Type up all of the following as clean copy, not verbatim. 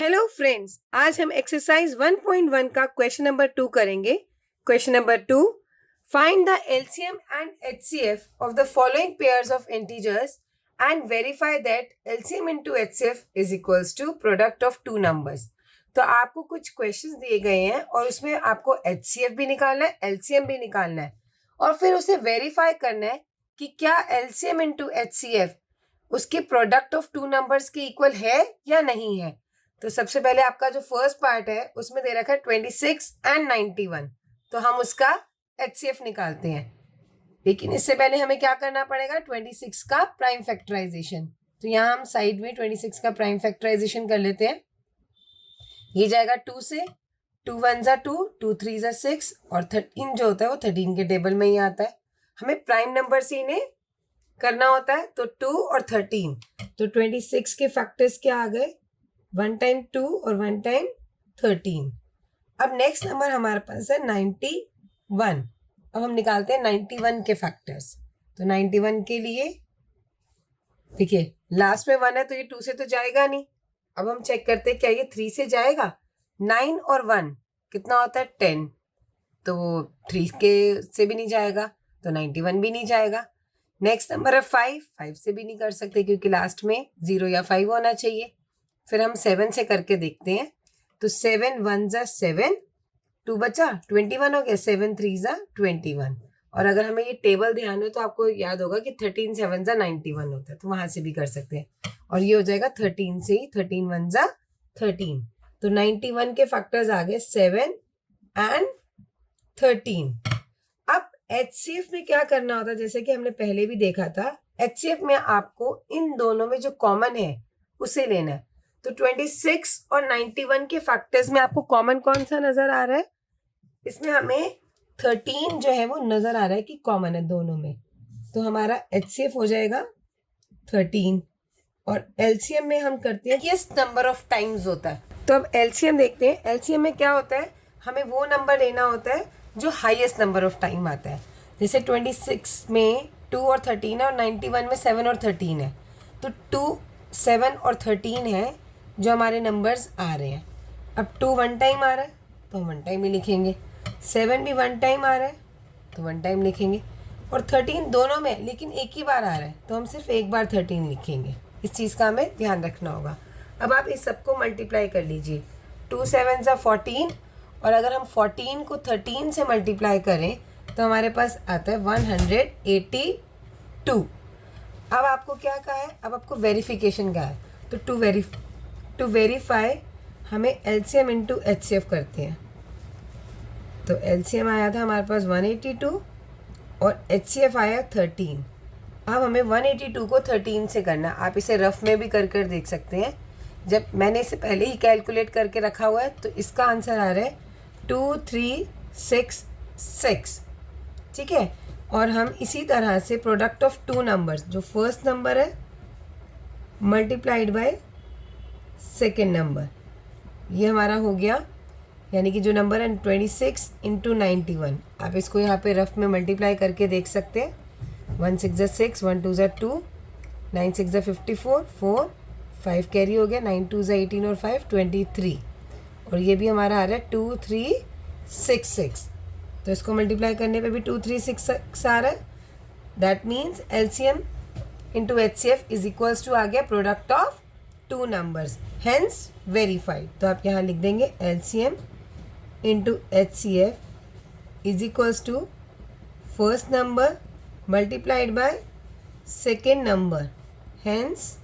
Hello friends, आज हम exercise 1.1 का क्वेश्चन नंबर 2 करेंगे। Question number 2, find the LCM and HCF of the following pairs of integers and verify that LCM into HCF is equals to product of two numbers. तो आपको कुछ questions दिए गए हैं और उसमें आपको एचसीएफ भी निकालना है, एलसीएम भी निकालना है और फिर उसे वेरीफाई करना है कि क्या एलसीएम इनटू एचसीएफ उसके प्रोडक्ट ऑफ टू नंबर्स के इक्वल है या नहीं है। तो सबसे पहले आपका जो फर्स्ट पार्ट है उसमें दे रखा है 26 एंड 91, तो हम उसका एचसीएफ निकालते हैं। लेकिन इससे पहले हमें क्या करना पड़ेगा, 26 का प्राइम फैक्टराइजेशन। तो यहाँ हम साइड में 26 का प्राइम फैक्टराइजेशन कर लेते हैं। ये जाएगा 2 से, 2 1 ज़ा 2, 2 3 ज़ा 6 और 13 जो होता है वो 13 के टेबल में ही आता है। हमें प्राइम नंबर से इन्हें करना होता है, तो 2 और 13, तो 26 के फैक्टर्स क्या आ गए, 1 टाइम 2 और 1 टाइम 13। अब नेक्स्ट नंबर हमारे पास है 91। अब हम निकालते हैं 91 के फैक्टर्स। तो 91 के लिए देखिए लास्ट में 1 है तो ये 2 से तो जाएगा नहीं। अब हम चेक करते हैं क्या ये 3 से जाएगा। 9 और 1 कितना होता है 10, तो 3 के से भी नहीं जाएगा, तो 91 भी नहीं जाएगा। नेक्स्ट नंबर है 5 से भी नहीं कर सकते क्योंकि लास्ट में 0 या 5 होना चाहिए। फिर हम 7 से करके देखते हैं, तो 7 1 ज़ा 7, 2 बचा 21 हो गया, 7 3 ज़ा 21। और अगर हमें ये टेबल ध्यान हो तो आपको याद होगा कि 13 7 ज़ा 91 होता है, तो वहां से भी कर सकते हैं। और ये हो जाएगा 13 से ही, 13 1 ज़ा 13। तो 91 के फैक्टर्स आ गए 7 एंड 13। अब एचसीएफ में क्या करना होता है, जैसे कि हमने पहले भी देखा था, एचसीएफ में आपको इन दोनों में जो कॉमन है उसे लेना है। तो 26 और 91 के फैक्टर्स में आपको कॉमन कौन सा नजर आ रहा है, इसमें हमें 13 जो है वो नजर आ रहा है कि कॉमन है दोनों में, तो हमारा एचसीएफ हो जाएगा 13। और एलसीएम में हम करते हैं किस नंबर ऑफ टाइम्स होता है। तो अब एलसीएम देखते हैं। एलसीएम में क्या होता है, हमें वो नंबर लेना होता है जो हाईएस्ट नंबर ऑफ टाइम आता है। जैसे 26 में 2 और 13 है और 91 में 7 और 13 है, तो 2 7 और 13 है जो हमारे नंबर्स आ रहे हैं। अब 2 1 टाइम आ रहा है तो हम 1 टाइम ही लिखेंगे, 7 भी 1 टाइम आ रहा है तो 1 टाइम लिखेंगे, और 13 दोनों में लेकिन एक ही बार आ रहा है तो हम सिर्फ एक बार 13 लिखेंगे। इस चीज़ का हमें ध्यान रखना होगा। अब आप इस सबको मल्टीप्लाई कर लीजिए, 2 7 ज़ा 14, और अगर हम 14 को 13 से मल्टीप्लाई करें तो हमारे पास आता है 182। अब आपको क्या कहा है, अब आपको वेरिफिकेशन का है, तो टू वेरीफाई हमें एलसीएम इंटू एचसीएफ करते हैं। तो एलसीएम आया था हमारे पास 182 और एचसीएफ आया 13। अब हमें 182 को 13 से करना है। आप इसे रफ में भी कर देख सकते हैं। जब मैंने इसे पहले ही कैलकुलेट करके रखा हुआ है तो इसका आंसर आ रहा है 2366। ठीक है, और हम इसी तरह से प्रोडक्ट ऑफ टू नंबर्स, जो फर्स्ट नंबर है मल्टीप्लाइड बाय सेकेंड नंबर, ये हमारा हो गया। यानी कि जो नंबर है 26 इंटू 91, आप इसको यहाँ पे रफ में मल्टीप्लाई करके देख सकते हैं। 1 6 ज़ा 6, 1 2 ज़ा 2, 9 6 ज़ा 54, 4 5 कैरी हो गया, 9 2 ज़ा 18 और 5 23, और ये भी हमारा आ रहा है 2366। तो इसको मल्टीप्लाई करने पे भी 2366 आ रहा है। That means LCM into HCF is equals to आ गया product of two numbers, hence verified. तो आप यहाँ लिख देंगे LCM into HCF is equals to first number multiplied by second number, hence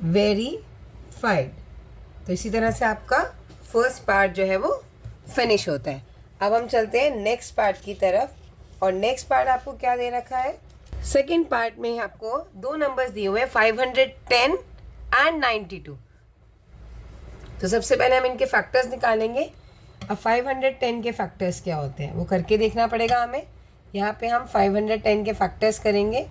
verified. तो इसी तरह से आपका फर्स्ट पार्ट जो है वो फिनिश होता है। अब हम चलते हैं नेक्स्ट पार्ट की तरफ, और नेक्स्ट पार्ट आपको क्या दे रखा है, सेकेंड पार्ट में आपको दो नंबर्स दिए हुए हैं 510 एंड 92। तो सबसे पहले हम इनके फैक्टर्स निकालेंगे। अब 510 के फैक्टर्स क्या होते हैं वो करके देखना पड़ेगा हमें। यहाँ पे हम 510 के फैक्टर्स करेंगे।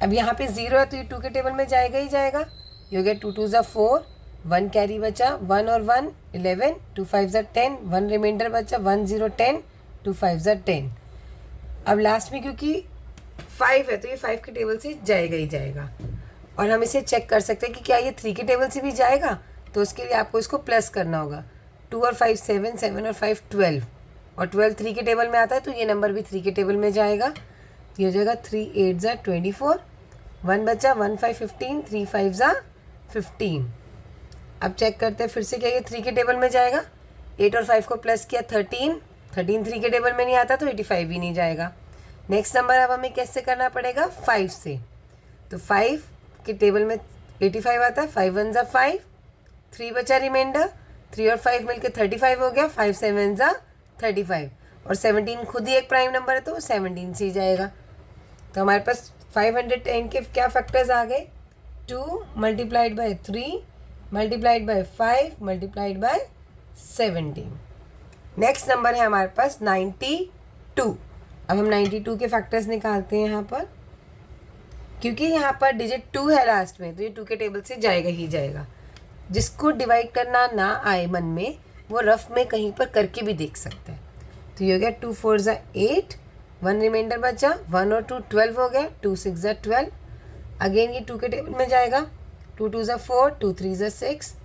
अब यहाँ पे 0 है तो ये 2 के टेबल में जाएगा ही जाएगा। ये हो गया 2 2 ज़ा 4, 1 कैरी बचा, 1 और 1 11, 2 5 ज़ा 10, 1 रिमाइंडर बचा, 1 0 10, 2 5 ज़ा 10। अब लास्ट में क्योंकि 5 है तो ये 5 के टेबल से जाएगा ही जाएगा। और हम इसे चेक कर सकते हैं कि क्या ये 3 के टेबल से भी जाएगा। तो उसके लिए आपको इसको प्लस करना होगा। 2 और 5 7, 7 और 5 12, और 12 3 के टेबल में आता है तो ये नंबर भी 3 के टेबल में जाएगा। तो ये हो जाएगा 3 8 ज़ा 24, 1 बचा, 1 5 15, 3 5 ज़ा 15। अब चेक करते हैं फिर से, क्या ये 3 के टेबल में जाएगा। 8 और 5 को प्लस किया 13, 13 3 के टेबल में नहीं आता तो 85 भी नहीं जाएगा। नेक्स्ट नंबर अब हमें कैसे करना पड़ेगा, 5 से। तो 5 के टेबल में 85 आता है, 5 1 ज़ा 5, 3 बचा रिमाइंडर, 3 और 5 मिलके 35 हो गया, 5 7 ज़ा 35, और 17 खुद ही एक प्राइम नंबर है तो वो 17 से ही जाएगा। तो हमारे पास 510 के क्या फैक्टर्स आ गए, 2 multiplied by 3 multiplied by 5 multiplied by 17। Next number है हमारे पास 92। अब हम 92 के फैक्टर्स निकालते हैं यहाँ पर, क्योंकि यहाँ पर डिजिट 2 है लास्ट में तो ये 2 के टेबल से जाएगा ही जाएगा। जिसको डिवाइड करना ना आए मन में, वो रफ में कहीं पर करके भी देख सकता है। तो ये हो गया 2 4 ज़ा 8, 1 रिमाइंडर बचा, 1 और 2 12 हो गया, 2 6 ज़ा 12। अगेन ये 2 के टेबल में जाएगा, 2 2 ज़ा 4, 2 3 ज़ा 6।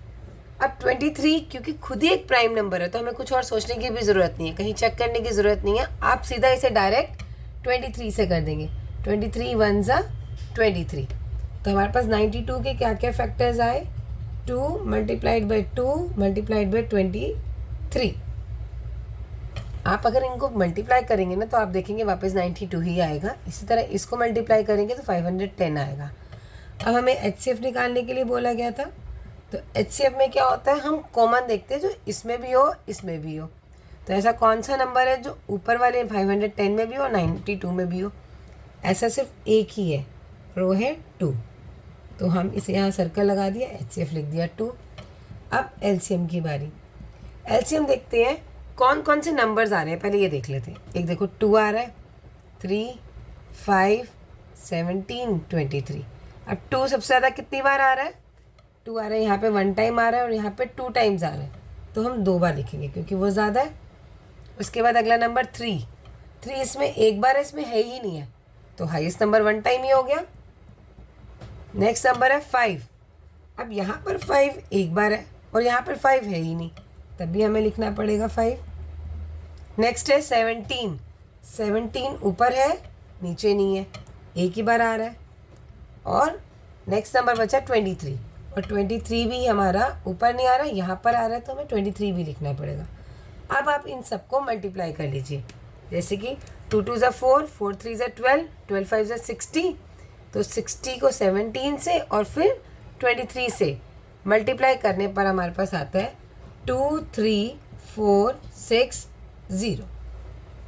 अब 23 क्योंकि खुद ही एक प्राइम नंबर है तो हमें कुछ और सोचने की भी ज़रूरत नहीं है, कहीं चेक करने की ज़रूरत नहीं है। आप सीधा इसे डायरेक्ट 23 से कर देंगे। 23 1 ज़ा 23। तो हमारे पास 92 के क्या क्या फैक्टर्स आए, 2 मल्टीप्लाइड बाई 2 मल्टीप्लाइड बाई 23। आप अगर इनको मल्टीप्लाई करेंगे ना तो आप देखेंगे वापस 92 ही आएगा। इसी तरह इसको मल्टीप्लाई करेंगे तो 510 आएगा। अब हमें HCF निकालने के लिए बोला गया था, तो HCF में क्या होता है, हम कॉमन देखते हैं जो इसमें भी हो इसमें भी हो। तो ऐसा कौन सा नंबर है जो ऊपर वाले 510 में भी हो 92 में भी हो, ऐसा सिर्फ एक ही है, रो है 2। तो हम इसे यहाँ सर्कल लगा दिया, HCF लिख दिया 2। अब LCM की बारी। LCM देखते हैं कौन कौन से नंबर्स आ रहे हैं, पहले ये देख लेते हैं। एक देखो 2 आ रहा है, 3 5 17 23। अब 2 सबसे ज़्यादा कितनी बार आ रहा है, 2 आ रहा है, यहाँ पे 1 टाइम आ रहा है और यहाँ पे 2 टाइम्स आ रहा है, तो हम 2 बार लिखेंगे क्योंकि वो ज़्यादा है। उसके बाद अगला नंबर 3 इसमें एक बार है, इसमें है ही नहीं है, तो हाईएस्ट नंबर 1 टाइम ही हो गया। नेक्स्ट नंबर है 5। अब यहाँ पर 5 एक बार है और यहाँ पर 5 है ही नहीं, तब भी हमें लिखना पड़ेगा 5। नेक्स्ट है 17 ऊपर है नीचे नहीं है, एक ही बार आ रहा है। और नेक्स्ट नंबर बचा 23, और 23 भी हमारा ऊपर नहीं आ रहा है, यहाँ पर आ रहा है, तो हमें 23 भी लिखना पड़ेगा। अब आप इन सबको मल्टीप्लाई कर लीजिए, जैसे कि 2 2 ज़ा 4, 4 3 ज़ा 12, 12 5 ज़ा 60। तो 60 को 17 से और फिर 23 से मल्टीप्लाई करने पर हमारे पास आता है 2 3 4 6 0।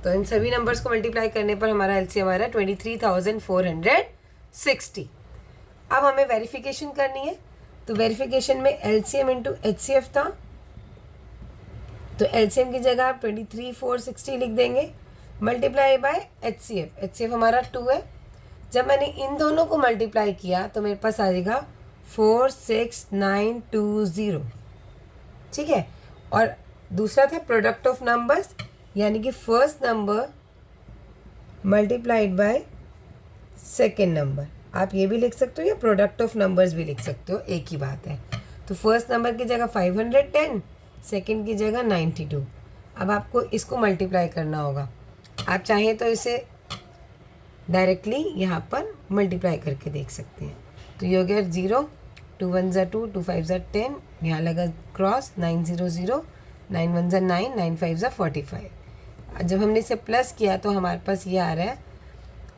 तो इन सभी नंबर्स को मल्टीप्लाई करने पर हमारा LCM आ रहा है 23,460। अब हमें वेरिफिकेशन करनी है, तो वेरिफिकेशन में LCM इंटू HCF था, तो LCM की जगह आप 23,460 लिख देंगे, मल्टीप्लाई बाय HCF हमारा 2 है। जब मैंने इन दोनों को मल्टीप्लाई किया तो मेरे पास आ जाएगा 46920, ठीक है। और दूसरा था प्रोडक्ट ऑफ नंबर्स, यानी कि first number multiplied by second number. आप ये भी लिख सकते हो या प्रोडक्ट ऑफ नंबर्स भी लिख सकते हो, एक ही बात है। तो फर्स्ट नंबर की जगह 510, सेकेंड की जगह 92। अब आपको इसको मल्टीप्लाई करना होगा, आप चाहें तो इसे डायरेक्टली यहाँ पर मल्टीप्लाई करके देख सकते हैं। तो ये हो गया 0, 2 1 ज़ा 2, 2 5 ज़ा 10, यहाँ लगा क्रॉस 9 0 0, 9 1 ज़ा 9, 9 5 ज़ा 45। जब हमने इसे प्लस किया तो हमारे पास ये आ रहा है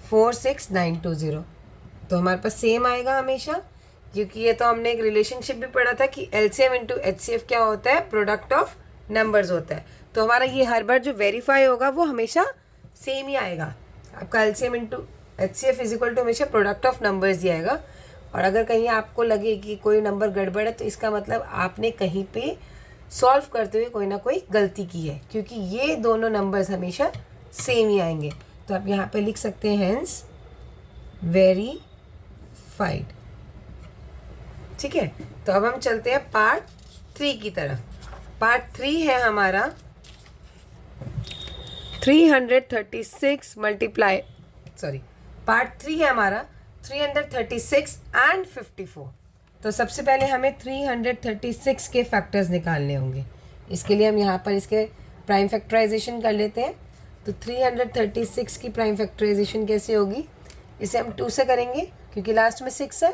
46920। तो हमारे पास सेम आएगा हमेशा, क्योंकि ये तो हमने एक रिलेशनशिप भी पढ़ा था कि LCM इंटू HCF क्या होता है, प्रोडक्ट ऑफ नंबर्स होता है। तो हमारा ये हर बार जो वेरीफाई होगा वो हमेशा सेम ही आएगा। आपका LCM into HCF is equal to हमेशा प्रोडक्ट ऑफ नंबर्स ही आएगा। और अगर कहीं आपको लगे कि कोई नंबर गड़बड़ है तो इसका मतलब आपने कहीं पे सॉल्व करते हुए कोई ना कोई गलती की है, क्योंकि ये दोनों नंबर्स हमेशा सेम ही आएंगे। तो आप यहाँ पे लिख सकते हैं हेंस वेरीफाइड, ठीक है। तो अब हम चलते हैं पार्ट 3 की तरफ। पार्ट 3 है हमारा 336 पार्ट 3 है हमारा 336 एंड 54। तो सबसे पहले हमें 336 के फैक्टर्स निकालने होंगे। इसके लिए हम यहाँ पर इसके प्राइम फैक्टराइजेशन कर लेते हैं। तो 336 की प्राइम फैक्टराइजेशन कैसे होगी, इसे हम 2 से करेंगे क्योंकि लास्ट में 6 है।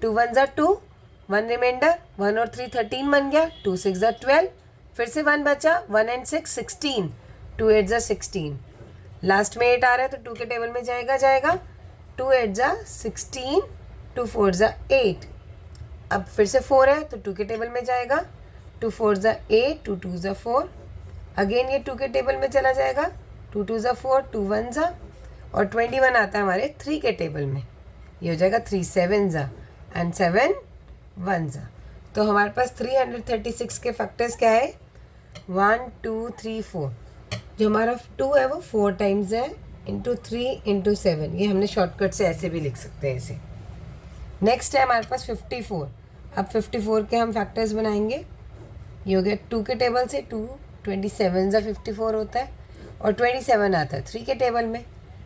2 1 ज़ा 2, 1 रिमाइंडर, 1 और 3 13 बन गया, 2 6 ज़ा 12, फिर से 1 बचा, 1 एंड 6 16, 2 8 ज़ा 16, लास्ट में 8 आ रहा है तो 2 के टेबल में जाएगा, 2 8 ज़ा 16, 2 4 ज़ा 8, अब फिर से 4 है तो 2 के टेबल में जाएगा, 2 4 ज़ा 8, 2 2 ज़ा 4, अगेन ये 2 के टेबल में चला जाएगा, 2 2 ज़ा 4, 2 1 ज़ा, और 21 आता है हमारे 3 के टेबल में, ये हो जाएगा 3 7 ज़ा एंड 7 1 ज़ा। तो हमारे पास 336 के फैक्टर्स क्या है, 1 2 3 4, जो हमारा 2 है वो 4 टाइम्स है, इंटू 3 इंटू 7, ये हमने शॉर्टकट से ऐसे भी लिख सकते हैं इसे। नेक्स्ट है हमारे पास 54। अब 54 के हम फैक्टर्स बनाएंगे। ये हो गया 2 के टेबल से 2, 27 ज़ा 54 होता है, और 27 आता है 3 के टेबल में,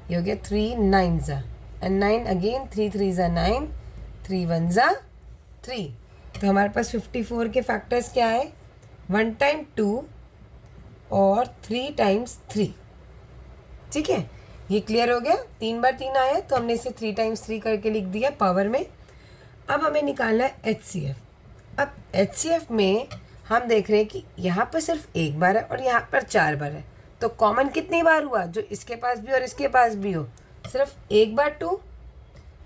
ये हो गया 3 9 ज़ा एंड 9 अगेन, 3 3 ज़ा 9, 3 1 ज़ा 3। तो हमारे पास 54 के फैक्टर्स क्या है, 1 टाइम 2 और 3 टाइम्स 3। ठीक है, ये क्लियर हो गया। 3 बार 3 आया तो हमने इसे 3 टाइम्स 3 करके लिख दिया पावर में। अब हमें निकालना है HCF। अब HCF में हम देख रहे हैं कि यहाँ पर सिर्फ एक बार है और यहाँ पर 4 बार है, तो कॉमन कितनी बार हुआ, जो इसके पास भी और इसके पास भी हो, सिर्फ एक बार 2,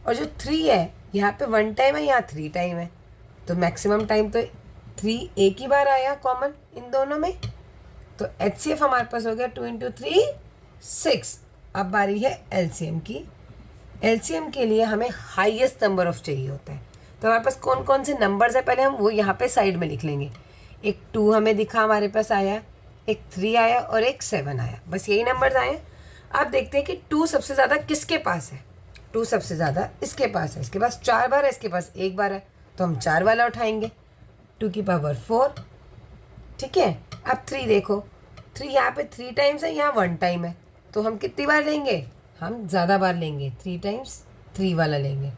और जो 3 है यहाँ पे 1 टाइम है, यहाँ 3 टाइम है, तो मैक्सिमम टाइम तो 3 एक ही बार आया कॉमन इन दोनों में। तो HCF हमारे पास हो गया 2 इंटू 3 6। अब बारी है LCM की। LCM के लिए हमें हाईएस्ट नंबर ऑफ चाहिए होता है। तो हमारे पास कौन कौन से नंबर्स है पहले हम वो यहाँ पे साइड में लिख लेंगे। एक 2 हमें दिखा हमारे पास आया, एक 3 आया और एक 7 आया, बस यही नंबर्स आए। अब देखते हैं कि 2 सबसे ज़्यादा किसके पास है। 2 सबसे ज़्यादा इसके पास है, इसके पास 4 बार है, इसके पास 1 बार है, तो हम 4 वाला उठाएंगे, 2 की पावर 4। ठीक है, अब 3 देखो, 3 यहाँ पे 3 टाइम्स है, यहाँ 1 टाइम है, तो हम कितनी बार लेंगे, हम ज़्यादा बार लेंगे, 3 टाइम्स 3 वाला लेंगे।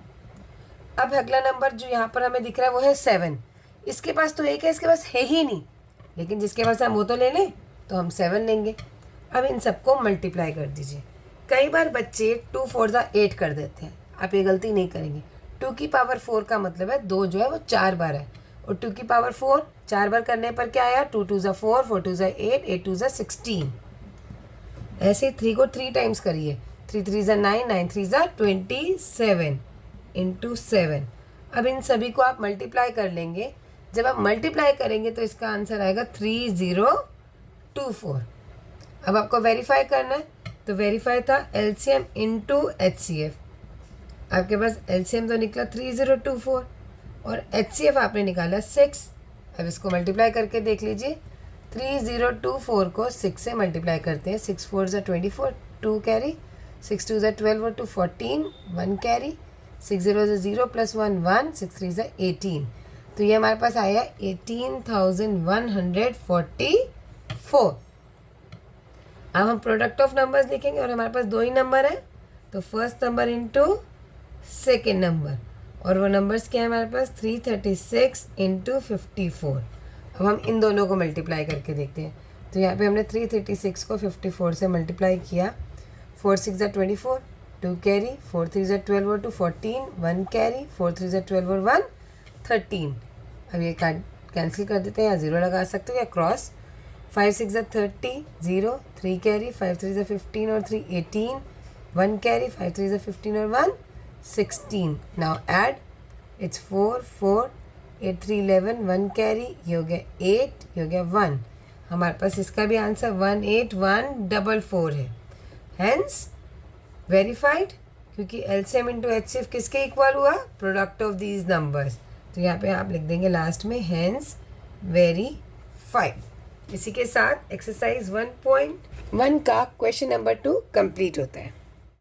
अब अगला नंबर जो यहाँ पर हमें दिख रहा है वो है 7। इसके पास तो 1 है, इसके पास है ही नहीं, लेकिन जिसके पास हम वो तो ले लें, तो हम 7 लेंगे। अब इन सबको मल्टीप्लाई कर दीजिए। कई बार बच्चे 2 4 ज़ा 8 कर देते हैं, आप ये गलती नहीं करेंगे। 2 की पावर 4 का मतलब है 2 जो है वो 4 बार है, और 2 की पावर 4 4 बार करने पर क्या आया, 2 2 ज़ा 4, 4 2 ज़ा 8, 8 2 ज़ा 16। ऐसे ही 3 को 3 टाइम्स करिए, 3 3 ज़ा 9, 9 3 ज़ा 27 इंटू 7। अब इन सभी को आप मल्टीप्लाई कर लेंगे। जब आप मल्टीप्लाई करेंगे तो इसका आंसर आएगा 3024। अब आपको वेरीफाई करना है, तो वेरीफाई था LCM इंटू HCF। आपके पास LCM तो निकला 3024 और HCF आपने निकाला 6। अब इसको मल्टीप्लाई करके देख लीजिए। 3024 को 6 से मल्टीप्लाई करते हैं, 6 4 ज़ा 24, 2 कैरी, 6 2 ज़ा 12 और 2 14, 1 कैरी, 6 0 ज़ा 0 प्लस 1 1, 6 3 ज़ा 18। तो ये हमारे पास आया 18,144। अब हम प्रोडक्ट ऑफ नंबर्स लिखेंगे और हमारे पास 2 ही नंबर है, तो first number into second number, और वो नंबर्स क्या है हमारे पास 336 इंटू 54। अब हम इन दोनों को मल्टीप्लाई करके देखते हैं। तो यहाँ पे हमने 336 को 54 से मल्टीप्लाई किया, 4 6 ज़ा 24, 2 कैरी, 4 3 ज़ा 12 और 2 14, 1 कैरी, 4 3 ज़ा 12 और 1 13। अब ये कैंसिल कर देते हैं, या 0 लगा सकते हो या क्रॉस। 5 6 ज़ा 30, 0, 3 कैरी, 5 3 ज़ा 15 और 3 18, 1 कैरी, 5 3 ज़ा 15 और 1 16। नाउ ऐड, इट्स 4 4 8 3 11, 1 कैरी, ये हो गया 8, ये हो गया 1। हमारे पास इसका भी आंसर 18144 है, हैंस वेरीफाइड, क्योंकि LCM इंटू HCF किसके इक्वल हुआ, प्रोडक्ट ऑफ दीज नंबर्स। तो यहाँ पे आप लिख देंगे लास्ट में हैंस वेरीफाइड। इसी के साथ एक्सरसाइज 1.1 का क्वेश्चन नंबर 2 कंप्लीट होता है।